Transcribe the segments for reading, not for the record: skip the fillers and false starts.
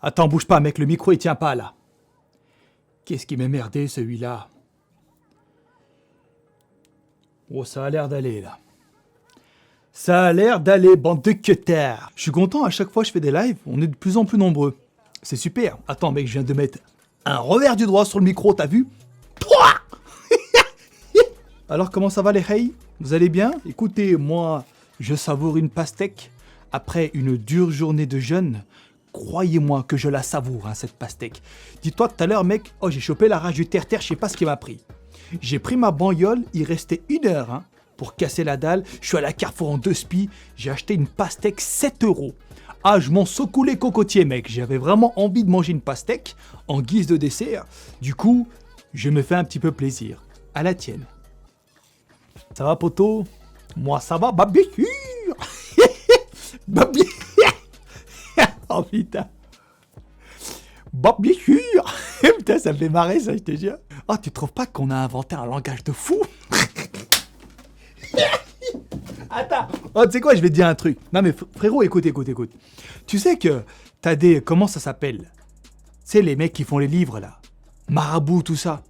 Attends, bouge pas, mec, le micro il tient pas là. Qu'est-ce qui m'est merdé celui-là? Oh, ça a l'air d'aller là. Ça a l'air d'aller, bande de queutards. Je suis content, à chaque fois que je fais des lives, on est de plus en plus nombreux. C'est super. Attends, mec, je viens de mettre un revers du doigt sur le micro, t'as vu? Pouah. Alors, comment ça va les hey? Vous allez bien? Écoutez, moi, je savoure une pastèque. Après une dure journée de jeûne, croyez-moi que je la savoure, hein, cette pastèque. Dis-toi, tout à l'heure, mec, oh, j'ai chopé la rage du terre-terre, je sais pas ce qui m'a pris. J'ai pris ma bagnole, il restait 1 heure, hein, pour casser la dalle. Je suis allé à Carrefour en 2 spies, j'ai acheté une pastèque 7 €. Ah, je m'en secoue les cocotiers, mec. J'avais vraiment envie de manger une pastèque en guise de dessert. Du coup, je me fais un petit peu plaisir. À la tienne. Ça va, poteau? Moi, ça va, bah bien sûr. Bah bien. Oh putain. Bah bien sûr. Putain, ça me fait marrer, ça, je te jure. Oh, tu trouves pas qu'on a inventé un langage de fou? Attends. Oh, tu sais quoi, je vais te dire un truc. Non mais frérot, écoute. Tu sais que t'as des... Comment ça s'appelle? Tu sais, les mecs qui font les livres, là. Marabout, tout ça.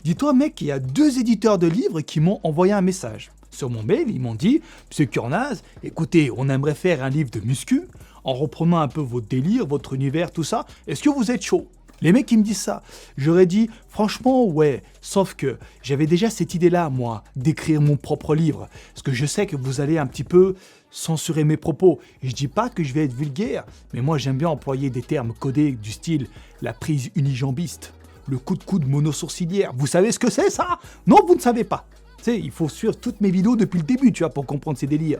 Dis-toi, mec, qu'il y a 2 éditeurs de livres qui m'ont envoyé un message. Sur mon mail, ils m'ont dit, Monsieur Kurnaz, écoutez, on aimerait faire un livre de muscu, en reprenant un peu votre délire, votre univers, tout ça. Est-ce que vous êtes chaud? Les mecs, ils me disent ça. J'aurais dit, franchement, ouais. Sauf que j'avais déjà cette idée-là, moi, d'écrire mon propre livre. Parce que je sais que vous allez un petit peu censurer mes propos. Et je dis pas que je vais être vulgaire, mais moi, j'aime bien employer des termes codés du style la prise unijambiste, le coup de coude monosourcilière. Vous savez ce que c'est, ça? Non, vous ne savez pas. Tu sais, il faut suivre toutes mes vidéos depuis le début, tu vois, pour comprendre ces délires.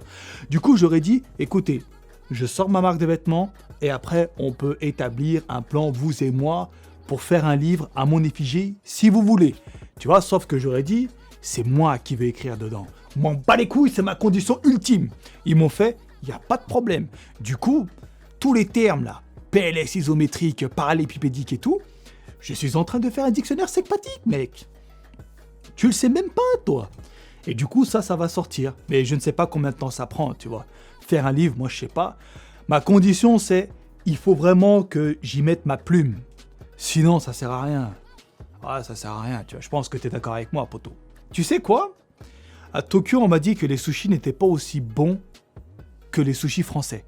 Du coup, j'aurais dit, écoutez, je sors ma marque de vêtements et après, on peut établir un plan, vous et moi, pour faire un livre à mon effigie, si vous voulez. Tu vois, sauf que j'aurais dit, c'est moi qui vais écrire dedans. M'en bats les couilles, c'est ma condition ultime. Ils m'ont fait, il n'y a pas de problème. Du coup, tous les termes là, PLS isométrique, parallépipédique et tout, je suis en train de faire un dictionnaire segmatique, mec. Tu le sais même pas, toi. Et du coup, ça va sortir. Mais je ne sais pas combien de temps ça prend, tu vois. Faire un livre, moi, je sais pas. Ma condition, c'est, il faut vraiment que j'y mette ma plume. Sinon, ça sert à rien. Ah, ça sert à rien, tu vois. Je pense que tu es d'accord avec moi, poto. Tu sais quoi? À Tokyo, on m'a dit que les sushis n'étaient pas aussi bons que les sushis français.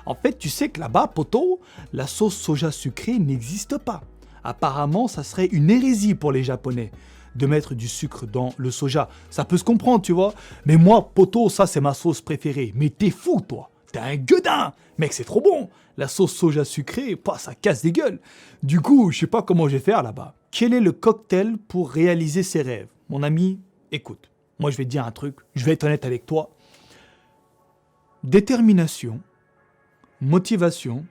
En fait, tu sais que là-bas, poto, la sauce soja sucrée n'existe pas. Apparemment, ça serait une hérésie pour les Japonais de mettre du sucre dans le soja. Ça peut se comprendre, tu vois. Mais moi, poto, ça, c'est ma sauce préférée. Mais t'es fou, toi. T'es un gueudin. Mec, c'est trop bon. La sauce soja sucrée, ça casse des gueules. Du coup, je sais pas comment je vais faire là-bas. Quel est le cocktail pour réaliser ses rêves? Mon ami, écoute. Moi, je vais te dire un truc. Je vais être honnête avec toi. Détermination, motivation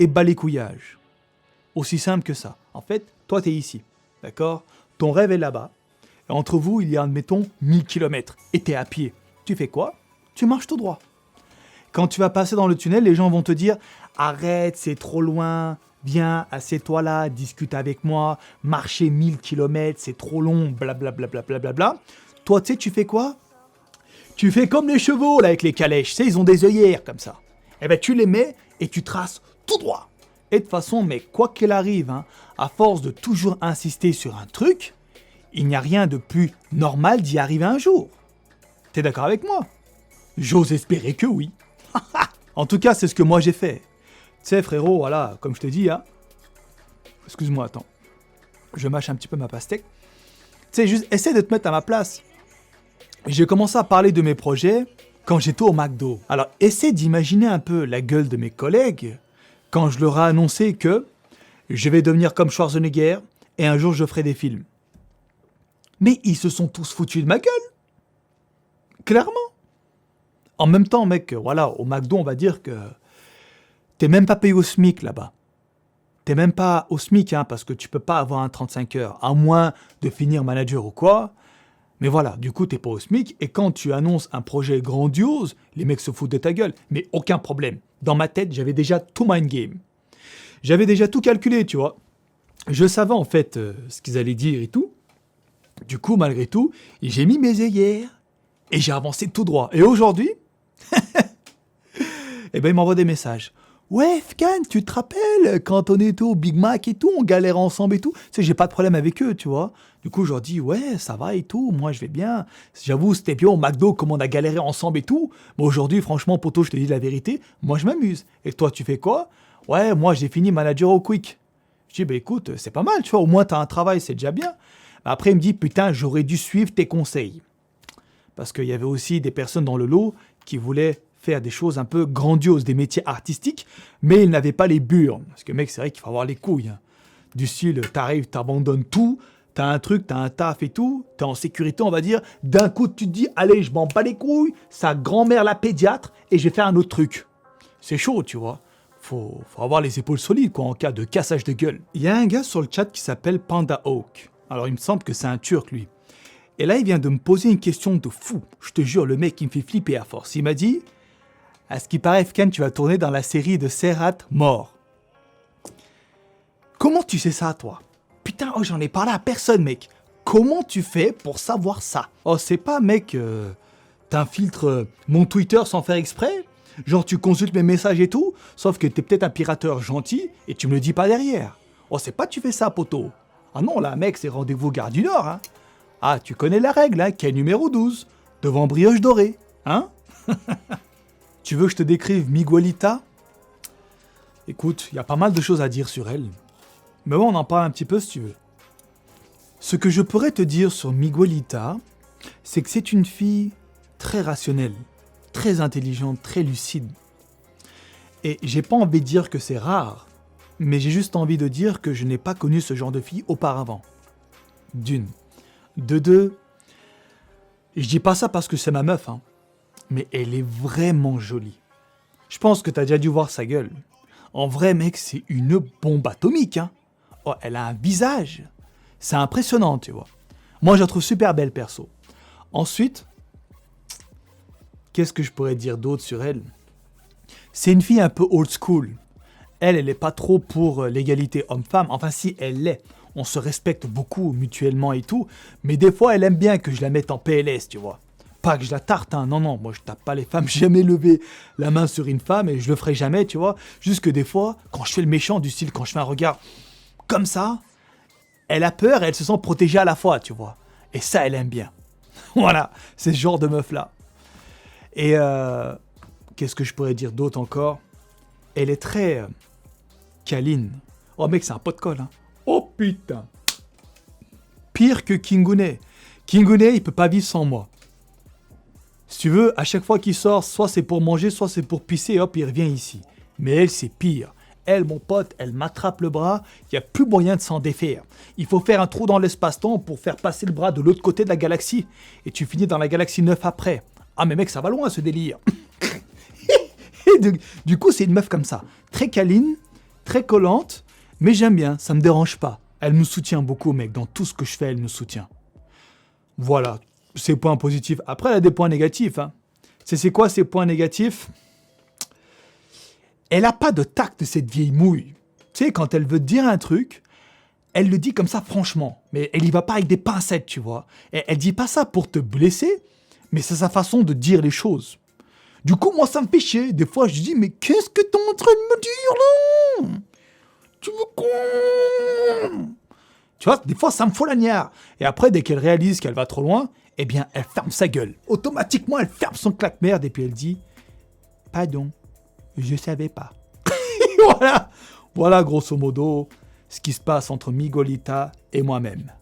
et balécouillage. Aussi simple que ça. En fait, toi, t'es ici. D'accord? Ton rêve est là-bas. Et entre vous, il y a, admettons, 1000 km. Et t'es à pied. Tu fais quoi? Tu marches tout droit. Quand tu vas passer dans le tunnel, les gens vont te dire « Arrête, c'est trop loin. Viens, assieds-toi là, discute avec moi. Marcher 1000 km, c'est trop long. Blablabla. Bla. » Toi, tu sais, tu fais quoi? Tu fais comme les chevaux, là, avec les calèches. Tu sais, ils ont des œillères, comme ça. Eh ben, tu les mets et tu traces tout droit. Et de toute façon, mais quoi qu'il arrive, hein, à force de toujours insister sur un truc, il n'y a rien de plus normal d'y arriver un jour. T'es d'accord avec moi? J'ose espérer que oui. En tout cas, c'est ce que moi j'ai fait. Tu sais, frérot, voilà, comme je te dis, hein. Excuse-moi, attends. Je mâche un petit peu ma pastèque. Tu sais, juste essaie de te mettre à ma place. J'ai commencé à parler de mes projets quand j'étais au McDo. Alors, essaie d'imaginer un peu la gueule de mes collègues quand je leur ai annoncé que je vais devenir comme Schwarzenegger et un jour je ferai des films. Mais ils se sont tous foutus de ma gueule. Clairement. En même temps, mec, voilà, au McDo, on va dire que t'es même pas payé au SMIC là-bas. T'es même pas au SMIC, hein, parce que tu peux pas avoir un 35 heures, à moins de finir manager ou quoi. Mais voilà, du coup, t'es pas au SMIC, et quand tu annonces un projet grandiose, les mecs se foutent de ta gueule. Mais aucun problème. Dans ma tête, j'avais déjà tout mind game. J'avais déjà tout calculé, tu vois. Je savais en fait ce qu'ils allaient dire et tout. Du coup, malgré tout, j'ai mis mes œillères et j'ai avancé tout droit. Et aujourd'hui, eh ben, ils m'envoient des messages. Ouais, Fkan, tu te rappelles quand on était au Big Mac et tout, on galérait ensemble et tout. Tu sais, j'ai pas de problème avec eux, tu vois. Du coup, je leur dis, ouais, ça va et tout, moi je vais bien. J'avoue, c'était bien au McDo comme on a galéré ensemble et tout. Mais aujourd'hui, franchement, poto, je te dis la vérité, moi je m'amuse. Et toi, tu fais quoi? Ouais, moi j'ai fini manager au Quick. Je dis, bah écoute, c'est pas mal, tu vois, au moins t'as un travail, c'est déjà bien. Après, il me dit, putain, j'aurais dû suivre tes conseils. Parce qu'il y avait aussi des personnes dans le lot qui voulaient faire des choses un peu grandioses, des métiers artistiques, mais ils n'avaient pas les burnes. Parce que mec, c'est vrai qu'il faut avoir les couilles. Hein. Du style, t'arrives, t'abandonnes tout, t'as un truc, t'as un taf et tout, t'es en sécurité, on va dire. D'un coup, tu te dis, allez, je m'en bats les couilles, sa grand-mère la pédiatre, et je vais faire un autre truc. C'est chaud, tu vois. Faut avoir les épaules solides, quoi, en cas de cassage de gueule. Il y a un gars sur le chat qui s'appelle Panda Hawk. Alors, il me semble que c'est un Turc, lui. Et là, il vient de me poser une question de fou. Je te jure, le mec, il me fait flipper à force. Il m'a dit, à ce qui paraît, Fkan, tu vas tourner dans la série de Serhat Mort. Comment tu sais ça, toi? Putain, oh, j'en ai parlé à personne, mec. Comment tu fais pour savoir ça? Oh, c'est pas, mec, t'infiltres mon Twitter sans faire exprès? Genre, tu consultes mes messages et tout, sauf que t'es peut-être un pirateur gentil et tu me le dis pas derrière. Oh, c'est pas tu fais ça, poteau. Ah non, là, mec, c'est rendez-vous gare du Nord, hein. Ah, tu connais la règle, hein, quai numéro 12, devant brioche dorée, hein? Tu veux que je te décrive Miguelita? Écoute, il y a pas mal de choses à dire sur elle. Mais bon, on en parle un petit peu si tu veux. Ce que je pourrais te dire sur Miguelita, c'est que c'est une fille très rationnelle, très intelligente, très lucide. Et j'ai pas envie de dire que c'est rare, mais j'ai juste envie de dire que je n'ai pas connu ce genre de fille auparavant. D'une. De deux, je dis pas ça parce que c'est ma meuf, hein, mais elle est vraiment jolie. Je pense que t'as déjà dû voir sa gueule. En vrai, mec, c'est une bombe atomique, hein. Oh, elle a un visage. C'est impressionnant, tu vois. Moi, je la trouve super belle, perso. Ensuite, qu'est-ce que je pourrais dire d'autre sur elle? C'est une fille un peu old school. Elle est pas trop pour l'égalité homme-femme. Enfin, si, elle l'est. On se respecte beaucoup mutuellement et tout. Mais des fois, elle aime bien que je la mette en PLS, tu vois. Pas que je la tarte, hein. Non, moi je tape pas les femmes. J'ai jamais levé la main sur une femme et je le ferai jamais, tu vois. Juste que des fois, quand je fais le méchant, du style, quand je fais un regard comme ça, elle a peur et elle se sent protégée à la fois, tu vois. Et ça, elle aime bien. Voilà, c'est ce genre de meuf-là. Et qu'est-ce que je pourrais dire d'autre encore? Elle est très câline. Oh mec, c'est un pot de colle, hein. Oh putain. Pire que Kingune. Kingune, il peut pas vivre sans moi. Si tu veux, à chaque fois qu'il sort, soit c'est pour manger, soit c'est pour pisser, et hop, il revient ici. Mais elle, c'est pire. Elle, mon pote, elle m'attrape le bras, il n'y a plus moyen de s'en défaire. Il faut faire un trou dans l'espace-temps pour faire passer le bras de l'autre côté de la galaxie. Et tu finis dans la galaxie 9 après. Ah mais mec, ça va loin ce délire. Du coup, c'est une meuf comme ça. Très câline, très collante, mais j'aime bien, ça me dérange pas. Elle me soutient beaucoup, mec, dans tout ce que je fais, elle me soutient. Voilà, ses points positifs. Après, elle a des points négatifs. Hein. C'est quoi ses points négatifs? Elle a pas de tact, cette vieille mouille. Tu sais, quand elle veut te dire un truc, elle le dit comme ça franchement. Mais elle y va pas avec des pincettes, tu vois. Elle dit pas ça pour te blesser, mais c'est sa façon de dire les choses. Du coup, moi, ça me fait chier. Des fois, je dis, mais qu'est-ce que t'es en train de me dire, là? Tu veux quoi? Tu vois, des fois, ça me fout la nière. Et après, dès qu'elle réalise qu'elle va trop loin, eh bien, elle ferme sa gueule. Automatiquement, elle ferme son claque-merde et puis elle dit, pardon, je savais pas. Voilà, grosso modo, ce qui se passe entre Miguelita et moi-même.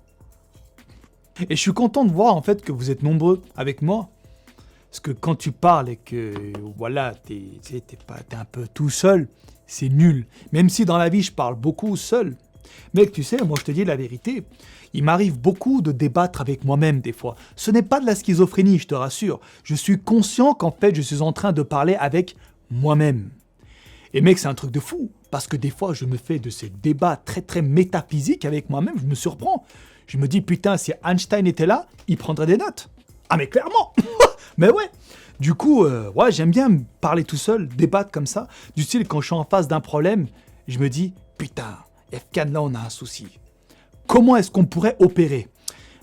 Et je suis content de voir, en fait, que vous êtes nombreux avec moi. Parce que quand tu parles et que, voilà, t'es un peu tout seul, c'est nul. Même si dans la vie, je parle beaucoup seul. Mec, tu sais, moi je te dis la vérité, il m'arrive beaucoup de débattre avec moi-même des fois. Ce n'est pas de la schizophrénie, je te rassure. Je suis conscient qu'en fait, je suis en train de parler avec moi-même. Et mec, c'est un truc de fou, parce que des fois, je me fais de ces débats très très métaphysiques avec moi-même, je me surprends. Je me dis, putain, si Einstein était là, il prendrait des notes. Ah mais clairement. Mais ouais. Du coup, ouais, j'aime bien me parler tout seul, débattre comme ça. Du style, quand je suis en face d'un problème, je me dis, putain, Fkan, là, on a un souci. Comment est-ce qu'on pourrait opérer?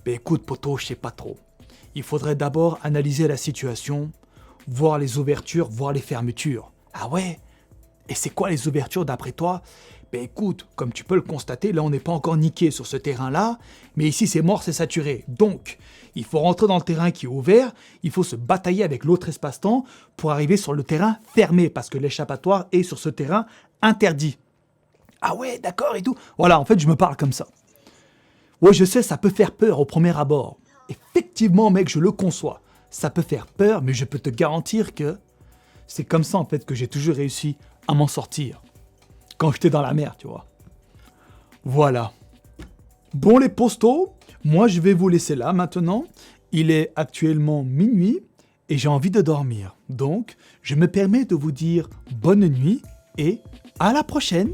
Ben écoute, poto, je sais pas trop. Il faudrait d'abord analyser la situation, voir les ouvertures, voir les fermetures. Ah ouais? Et c'est quoi les ouvertures d'après toi? Ben écoute, comme tu peux le constater, là on n'est pas encore niqué sur ce terrain-là, mais ici c'est mort, c'est saturé. Donc, il faut rentrer dans le terrain qui est ouvert, il faut se batailler avec l'autre espace-temps pour arriver sur le terrain fermé, parce que l'échappatoire est sur ce terrain interdit. Ah ouais, d'accord et tout. Voilà, en fait, je me parle comme ça. Ouais, je sais, ça peut faire peur au premier abord. Effectivement, mec, je le conçois. Ça peut faire peur, mais je peux te garantir que c'est comme ça, en fait, que j'ai toujours réussi à m'en sortir. Quand j'étais dans la mer, tu vois. Voilà. Bon, les postos, moi, je vais vous laisser là, maintenant. Il est actuellement minuit et j'ai envie de dormir. Donc, je me permets de vous dire bonne nuit et à la prochaine.